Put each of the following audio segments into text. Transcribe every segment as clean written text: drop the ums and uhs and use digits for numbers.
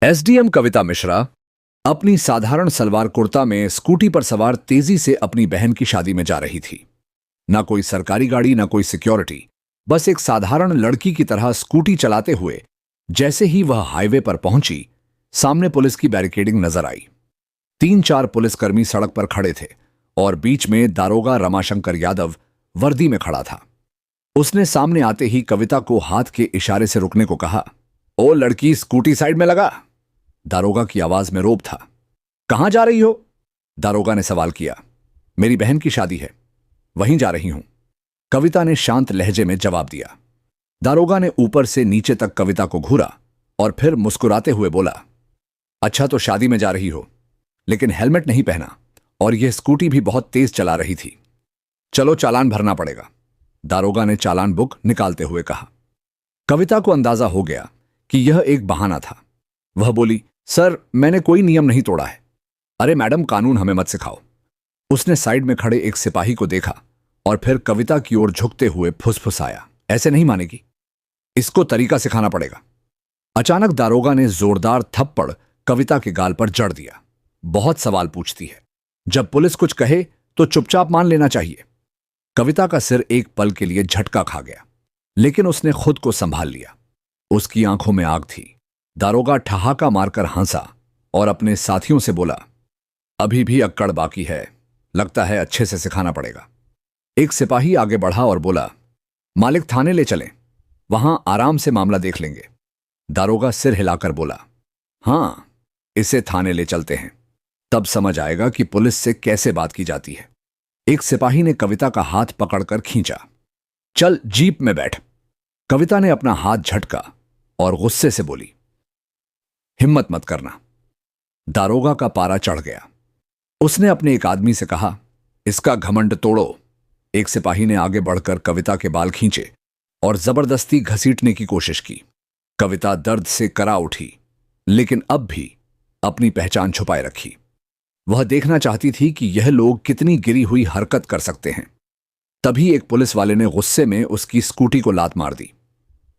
SDM कविता मिश्रा अपनी साधारण सलवार कुर्ता में स्कूटी पर सवार तेजी से अपनी बहन की शादी में जा रही थी। ना कोई सरकारी गाड़ी, ना कोई सिक्योरिटी, बस एक साधारण लड़की की तरह स्कूटी चलाते हुए जैसे ही वह हाईवे पर पहुंची, सामने पुलिस की बैरिकेडिंग नजर आई। 3-4 पुलिसकर्मी सड़क पर खड़े थे और बीच में दारोगा रमाशंकर यादव वर्दी में खड़ा था। उसने सामने आते ही कविता को हाथ के इशारे से रुकने को कहा। ओ लड़की, स्कूटी साइड में लगा। दारोगा की आवाज में रोब था। कहां जा रही हो? दारोगा ने सवाल किया। मेरी बहन की शादी है, वहीं जा रही हूं, कविता ने शांत लहजे में जवाब दिया। दारोगा ने ऊपर से नीचे तक कविता को घूरा और फिर मुस्कुराते हुए बोला, अच्छा तो शादी में जा रही हो, लेकिन हेलमेट नहीं पहना और यह स्कूटी भी बहुत तेज चला रही थी। चलो चालान भरना पड़ेगा। दारोगा ने चालान बुक निकालते हुए कहा। कविता को अंदाजा हो गया कि यह एक बहाना था। वह बोली, सर मैंने कोई नियम नहीं तोड़ा है। अरे मैडम, कानून हमें मत सिखाओ। उसने साइड में खड़े एक सिपाही को देखा और फिर कविता की ओर झुकते हुए फुसफुसाया, ऐसे नहीं मानेगी, इसको तरीका सिखाना पड़ेगा। अचानक दारोगा ने जोरदार थप्पड़ कविता के गाल पर जड़ दिया। बहुत सवाल पूछती है, जब पुलिस कुछ कहे तो चुपचाप मान लेना चाहिए। कविता का सिर एक पल के लिए झटका खा गया, लेकिन उसने खुद को संभाल लिया। उसकी आंखों में आग थी। दारोगा ठहाका मारकर हंसा और अपने साथियों से बोला, अभी भी अक्कड़ बाकी है, लगता है अच्छे से सिखाना पड़ेगा। एक सिपाही आगे बढ़ा और बोला, मालिक थाने ले चलें, वहां आराम से मामला देख लेंगे। दारोगा सिर हिलाकर बोला, हां, इसे थाने ले चलते हैं, तब समझ आएगा कि पुलिस से कैसे बात की जाती है। एक सिपाही ने कविता का हाथ पकड़कर खींचा। चल जीप में बैठ। कविता ने अपना हाथ झटका और गुस्से से बोली, हिम्मत मत करना। दारोगा का पारा चढ़ गया। उसने अपने एक आदमी से कहा, इसका घमंड तोड़ो। एक सिपाही ने आगे बढ़कर कविता के बाल खींचे और जबरदस्ती घसीटने की कोशिश की। कविता दर्द से करा उठी, लेकिन अब भी अपनी पहचान छुपाए रखी। वह देखना चाहती थी कि यह लोग कितनी गिरी हुई हरकत कर सकते हैं। तभी एक पुलिस वाले ने गुस्से में उसकी स्कूटी को लात मार दी।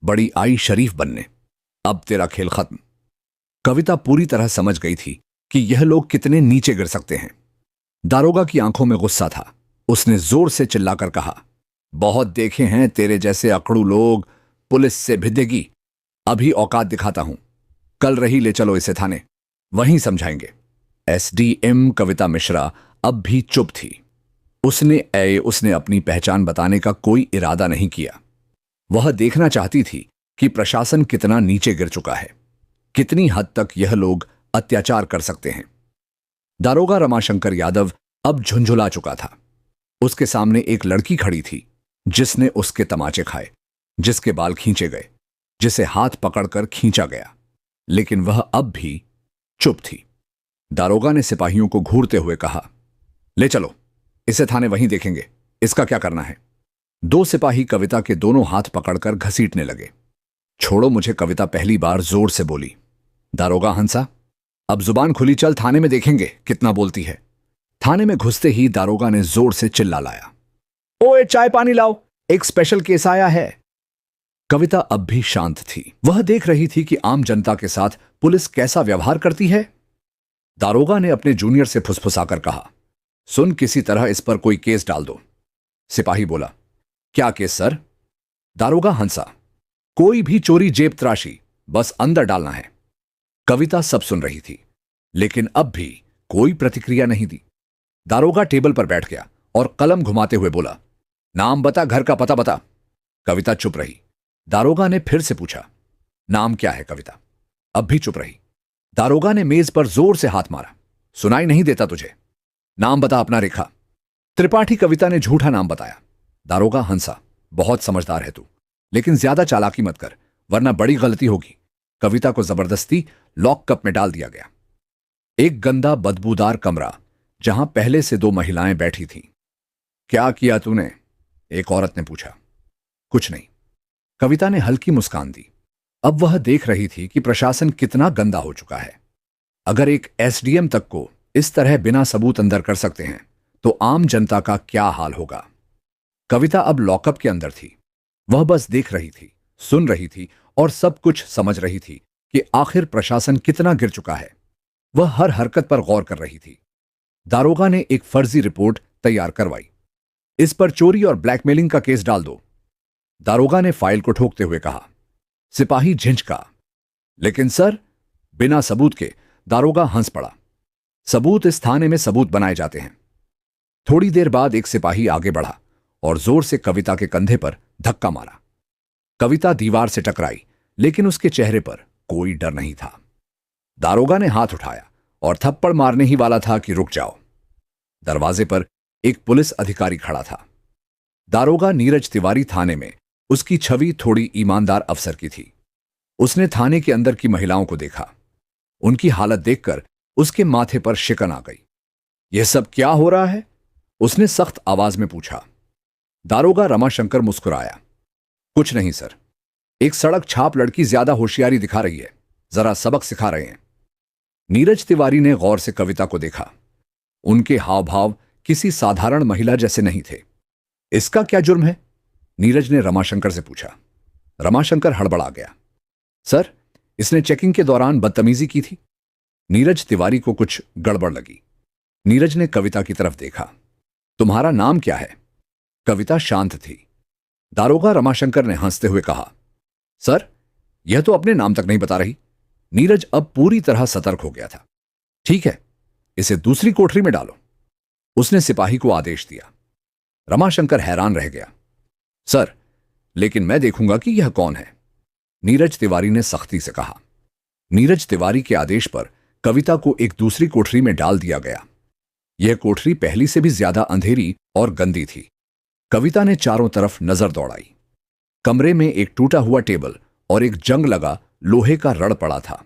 बड़ी आई शरीफ बनने, अब तेरा खेल खत्म। कविता पूरी तरह समझ गई थी कि यह लोग कितने नीचे गिर सकते हैं। दारोगा की आंखों में गुस्सा था। उसने जोर से चिल्लाकर कहा, बहुत देखे हैं तेरे जैसे अकड़ू लोग, पुलिस से भिदेगी। अभी औकात दिखाता हूं, कल रही ले चलो इसे थाने, वहीं समझाएंगे। एसडीएम कविता मिश्रा अब भी चुप थी। उसने अपनी पहचान बताने का कोई इरादा नहीं किया। वह देखना चाहती थी कि प्रशासन कितना नीचे गिर चुका है, कितनी हद तक यह लोग अत्याचार कर सकते हैं। दारोगा रमाशंकर यादव अब झुंझुला चुका था। उसके सामने एक लड़की खड़ी थी जिसने उसके तमाचे खाए, जिसके बाल खींचे गए, जिसे हाथ पकड़कर खींचा गया, लेकिन वह अब भी चुप थी। दारोगा ने सिपाहियों को घूरते हुए कहा, ले चलो इसे थाने, वहीं देखेंगे इसका क्या करना है। 2 सिपाही कविता के दोनों हाथ पकड़कर घसीटने लगे। छोड़ो मुझे, कविता पहली बार जोर से बोली। दारोगा हंसा, अब जुबान खुली, चल थाने में देखेंगे कितना बोलती है। थाने में घुसते ही दारोगा ने जोर से चिल्ला लाया, ओए चाय पानी लाओ, एक स्पेशल केस आया है। कविता अब भी शांत थी। वह देख रही थी कि आम जनता के साथ पुलिस कैसा व्यवहार करती है। दारोगा ने अपने जूनियर से फुसफुसाकर कहा, सुन, किसी तरह इस पर कोई केस डाल दो। सिपाही बोला, क्या केस सर? दारोगा हंसा, कोई भी चोरी, जेब तराशी, बस अंदर डालना है। कविता सब सुन रही थी, लेकिन अब भी कोई प्रतिक्रिया नहीं दी। दारोगा टेबल पर बैठ गया और कलम घुमाते हुए बोला, नाम बता, घर का पता बता। कविता चुप रही। दारोगा ने फिर से पूछा, नाम क्या है कविता? अब भी चुप रही। दारोगा ने मेज पर जोर से हाथ मारा, सुनाई नहीं देता तुझे? नाम बता अपना। रेखा त्रिपाठी। कविता ने झूठा नाम बताया। दारोगा हंसा, बहुत समझदार है तू, लेकिन ज्यादा चालाकी मत कर वरना बड़ी गलती होगी। कविता को जबरदस्ती लॉकअप में डाल दिया गया। एक गंदा बदबूदार कमरा, जहां पहले से 2 महिलाएं बैठी थीं। क्या किया तूने? एक औरत ने पूछा। कुछ नहीं, कविता ने हल्की मुस्कान दी। अब वह देख रही थी कि प्रशासन कितना गंदा हो चुका है। अगर एक एसडीएम तक को इस तरह बिना सबूत अंदर कर सकते हैं, तो आम जनता का क्या हाल होगा। कविता अब लॉकअप के अंदर थी। वह बस देख रही थी, सुन रही थी और सब कुछ समझ रही थी कि आखिर प्रशासन कितना गिर चुका है। वह हर हरकत पर गौर कर रही थी। दारोगा ने एक फर्जी रिपोर्ट तैयार करवाई। इस पर चोरी और ब्लैकमेलिंग का केस डाल दो, दारोगा ने फाइल को ठोकते हुए कहा। सिपाही झिंझका। लेकिन सर, बिना सबूत के, दारोगा हंस पड़ा। सबूत इस थाने में सबूत बनाए जाते हैं। थोड़ी देर बाद एक सिपाही आगे बढ़ा और जोर से कविता के कंधे पर धक्का मारा। कविता दीवार से टकराई, लेकिन उसके चेहरे पर कोई डर नहीं था। दारोगा ने हाथ उठाया और थप्पड़ मारने ही वाला था कि रुक जाओ। दरवाजे पर एक पुलिस अधिकारी खड़ा था। दारोगा नीरज तिवारी थाने में उसकी छवि थोड़ी ईमानदार अफसर की थी। उसने थाने के अंदर की महिलाओं को देखा। उनकी हालत देखकर उसके माथे पर शिकन आ गई। यह सब क्या हो रहा है? उसने सख्त आवाज में पूछा। दारोगा रमाशंकर मुस्कुराया। कुछ नहीं सर, एक सड़क छाप लड़की ज्यादा होशियारी दिखा रही है, जरा सबक सिखा रहे हैं। नीरज तिवारी ने गौर से कविता को देखा। उनके हाव भाव किसी साधारण महिला जैसे नहीं थे। इसका क्या जुर्म है? नीरज ने रमाशंकर से पूछा। रमाशंकर हड़बड़ा गया। सर, इसने चेकिंग के दौरान बदतमीजी की थी। नीरज तिवारी को कुछ गड़बड़ लगी। नीरज ने कविता की तरफ देखा। तुम्हारा नाम क्या है? कविता शांत थी। दारोगा रमाशंकर ने हंसते हुए कहा, सर, यह तो अपने नाम तक नहीं बता रही। नीरज अब पूरी तरह सतर्क हो गया था। ठीक है, इसे दूसरी कोठरी में डालो, उसने सिपाही को आदेश दिया। रमाशंकर हैरान रह गया। सर, लेकिन मैं देखूंगा कि यह कौन है, नीरज तिवारी ने सख्ती से कहा। नीरज तिवारी के आदेश पर कविता को एक दूसरी कोठरी में डाल दिया गया। यह कोठरी पहली से भी ज्यादा अंधेरी और गंदी थी। कविता ने चारों तरफ नजर दौड़ाई। कमरे में एक टूटा हुआ टेबल और एक जंग लगा लोहे का रड़ पड़ा था।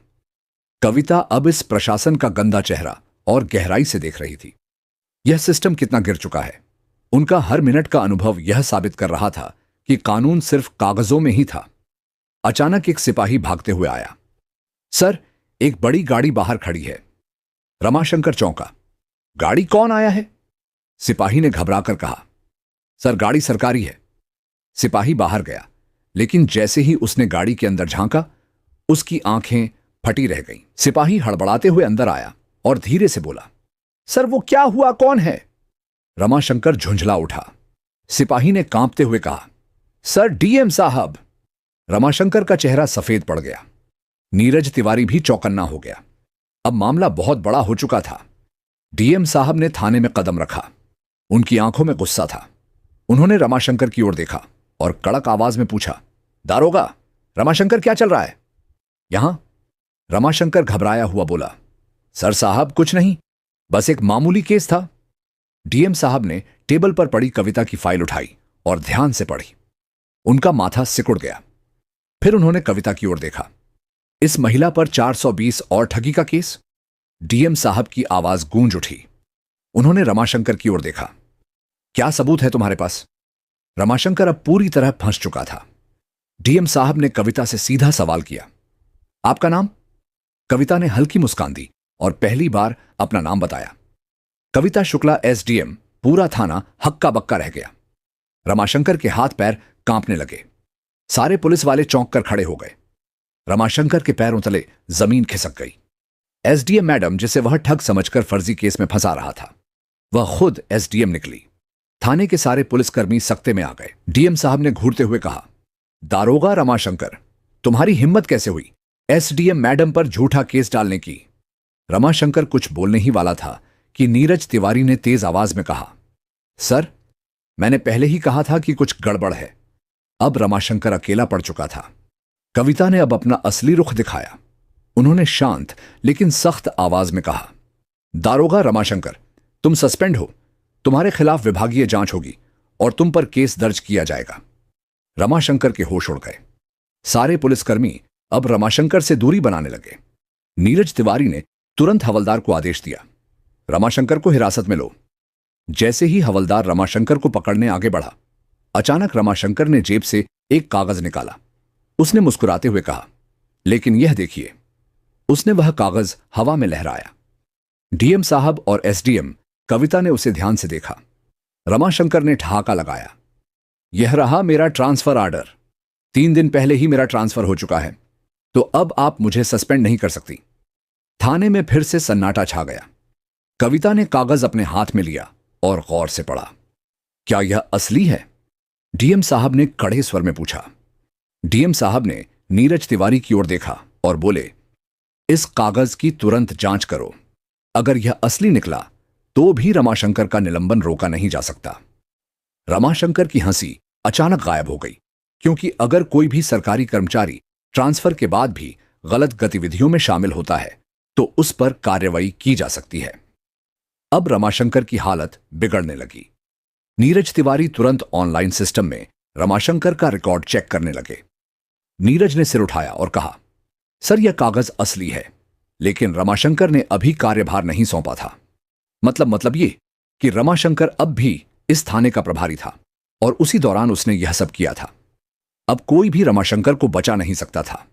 कविता अब इस प्रशासन का गंदा चेहरा और गहराई से देख रही थी। यह सिस्टम कितना गिर चुका है। उनका हर मिनट का अनुभव यह साबित कर रहा था कि कानून सिर्फ कागजों में ही था। अचानक एक सिपाही भागते हुए आया। सर, एक बड़ी गाड़ी बाहर खड़ी है। रमाशंकर चौंका। गाड़ी कौन आया है? सिपाही ने घबराकर कहा। सर, गाड़ी सरकारी है। सिपाही बाहर गया, लेकिन जैसे ही उसने गाड़ी के अंदर झांका, उसकी आंखें फटी रह गईं। सिपाही हड़बड़ाते हुए अंदर आया और धीरे से बोला, सर, वो क्या हुआ? कौन है? रमाशंकर झुंझला उठा। सिपाही ने कांपते हुए कहा, सर, डीएम साहब। रमाशंकर का चेहरा सफेद पड़ गया। नीरज तिवारी भी चौकन्ना हो गया। अब मामला बहुत बड़ा हो चुका था। डीएम साहब ने थाने में कदम रखा। उनकी आंखों में गुस्सा था। उन्होंने रमाशंकर की ओर देखा और कड़क आवाज में पूछा, दारोगा, रमाशंकर, क्या चल रहा है यहां? रमाशंकर घबराया हुआ बोला, सर साहब, कुछ नहीं, बस एक मामूली केस था। डीएम साहब ने टेबल पर पड़ी कविता की फाइल उठाई और ध्यान से पढ़ी। उनका माथा सिकुड़ गया। फिर उन्होंने कविता की ओर देखा। इस महिला पर 420 और ठगी का केस। डीएम साहब की आवाज गूंज उठी। उन्होंने रमाशंकर की ओर देखा। क्या सबूत है तुम्हारे पास? रमाशंकर अब पूरी तरह फंस चुका था। डीएम साहब ने कविता से सीधा सवाल किया, आपका नाम? कविता ने हल्की मुस्कान दी और पहली बार अपना नाम बताया। कविता शुक्ला, एसडीएम। पूरा थाना हक्का बक्का रह गया। रमाशंकर के हाथ पैर कांपने लगे। सारे पुलिस वाले चौंक कर खड़े हो गए। रमाशंकर के पैरों तले जमीन खिसक गई। एसडीएम मैडम, जिसे वह ठग समझकर फर्जी केस में फंसा रहा था, वह खुद एसडीएम निकली। थाने के सारे पुलिसकर्मी सख्ते में आ गए। डीएम साहब ने घूरते हुए कहा, दारोगा रमाशंकर, तुम्हारी हिम्मत कैसे हुई एसडीएम मैडम पर झूठा केस डालने की? रमाशंकर कुछ बोलने ही वाला था कि नीरज तिवारी ने तेज आवाज में कहा, सर, मैंने पहले ही कहा था कि कुछ गड़बड़ है। अब रमाशंकर अकेला पड़ चुका था। कविता ने अब अपना असली रुख दिखाया। उन्होंने शांत लेकिन सख्त आवाज में कहा, दारोगा रमाशंकर, तुम सस्पेंड हो। तुम्हारे खिलाफ विभागीय जांच होगी और तुम पर केस दर्ज किया जाएगा। रमाशंकर के होश उड़ गए। सारे पुलिसकर्मी अब रमाशंकर से दूरी बनाने लगे। नीरज तिवारी ने तुरंत हवलदार को आदेश दिया, रमाशंकर को हिरासत में लो। जैसे ही हवलदार रमाशंकर को पकड़ने आगे बढ़ा, अचानक रमाशंकर ने जेब से एक कागज निकाला। उसने मुस्कुराते हुए कहा, लेकिन यह देखिए। उसने वह कागज हवा में लहराया। डीएम साहब और एसडीएम कविता ने उसे ध्यान से देखा। रमाशंकर ने ठहाका लगाया, यह रहा मेरा ट्रांसफर आर्डर। 3 दिन पहले ही मेरा ट्रांसफर हो चुका है। तो अब आप मुझे सस्पेंड नहीं कर सकती। थाने में फिर से सन्नाटा छा गया। कविता ने कागज अपने हाथ में लिया और गौर से पढ़ा। क्या यह असली है? डीएम साहब ने कड़े स्वर में पूछा। डीएम साहब ने नीरज तिवारी की ओर देखा और बोले, इस कागज की तुरंत जांच करो। अगर यह असली निकला तो भी रमाशंकर का निलंबन रोका नहीं जा सकता। रमाशंकर की हंसी अचानक गायब हो गई, क्योंकि अगर कोई भी सरकारी कर्मचारी ट्रांसफर के बाद भी गलत गतिविधियों में शामिल होता है तो उस पर कार्रवाई की जा सकती है। अब रमाशंकर की हालत बिगड़ने लगी। नीरज तिवारी तुरंत ऑनलाइन सिस्टम में रमाशंकर का रिकॉर्ड चेक करने लगे। नीरज ने सिर उठाया और कहा, सर, यह कागज असली है, लेकिन रमाशंकर ने अभी कार्यभार नहीं सौंपा था। मतलब ये कि रमाशंकर अब भी इस थाने का प्रभारी था और उसी दौरान उसने यह सब किया था। अब कोई भी रमाशंकर को बचा नहीं सकता था।